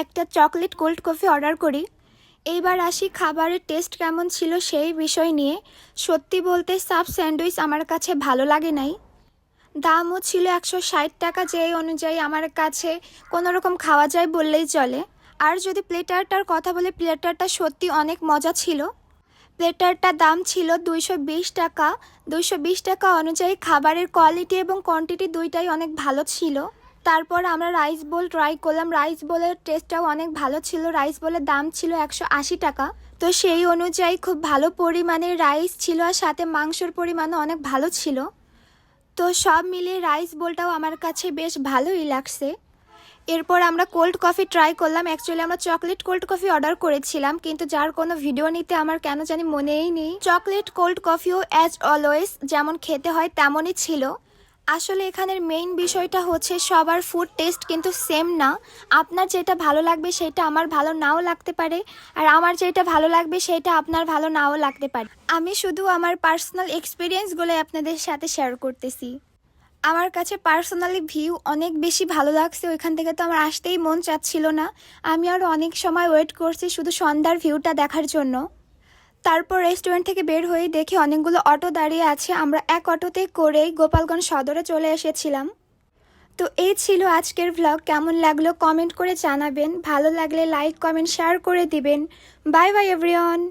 একটা chocolate cold coffee order করি। এইবার আসি খাবারের টেস্ট কেমন ছিল সেই বিষয় নিয়ে। সত্যি বলতে সাব স্যান্ডউইচ আমার কাছে ভালো লাগে নাই। দামও ছিল 160 টাকা, যেই অনুযায়ী আমার কাছে কোনো রকম খাওয়া যায় বললেই চলে। আর যদি প্লেটারটার কথা বলে, প্লেটারটা সত্যি অনেক মজা ছিল। প্লেটারটার দাম ছিল 220 টাকা। 220 টাকা অনুযায়ী খাবারের কোয়ালিটি এবং কোয়ান্টিটি দুইটাই অনেক ভালো ছিল। তারপর আমরা রাইস বোল ট্রাই করলাম। রাইস বোলের টেস্টটাও অনেক ভালো ছিল। রাইস বোলের দাম ছিল 180 টাকা। তো সেই অনুযায়ী খুব ভালো পরিমাণের রাইস ছিল, আর সাথে মাংসর পরিমাণও অনেক ভালো ছিল। তো সব মিলিয়ে রাইস বোলটাও আমার কাছে বেশ ভালোই লাগছে। এরপর আমরা কোল্ড কফি ট্রাই করলাম। অ্যাকচুয়ালি আমরা চকলেট কোল্ড কফি অর্ডার করেছিলাম, কিন্তু যার কোনো ভিডিও নিতে আমার কেন জানি মনেই নেই। চকলেট কোল্ড কফিও অ্যাজ অলওয়েজ যেমন খেতে হয় তেমনই ছিল। আসলে এখানের মেইন বিষয়টা হচ্ছে সবার ফুড টেস্ট কিন্তু সেম না। আপনার যেটা ভালো লাগবে সেটা আমার ভালো নাও লাগতে পারে, আর আমার যেটা ভালো লাগবে সেটা আপনার ভালো নাও লাগতে পারে। আমি শুধু আমার পার্সোনাল এক্সপিরিয়েন্সগুলো আপনাদের সাথে শেয়ার করতেছি। আমার কাছে পার্সোনালি ভিউ অনেক বেশি ভালো লাগছে। ওইখান থেকে তো আমার আসতেই মন চাচ্ছিল না। আমি আরও অনেক সময় ওয়েট করছি শুধু সন্ধ্যার ভিউটা দেখার জন্য। তারপর রেস্টুরেন্ট থেকে বের হয়ে দেখি অনেকগুলো অটো দাঁড়িয়ে আছে। আমরা এক অটোতে করেই গোপালগঞ্জ সদরে চলে এসেছিলাম। তো এই ছিল আজকের ভ্লগ। কেমন লাগলো কমেন্ট করে জানাবেন। ভালো লাগলে লাইক কমেন্ট শেয়ার করে দিবেন। Bye bye everyone.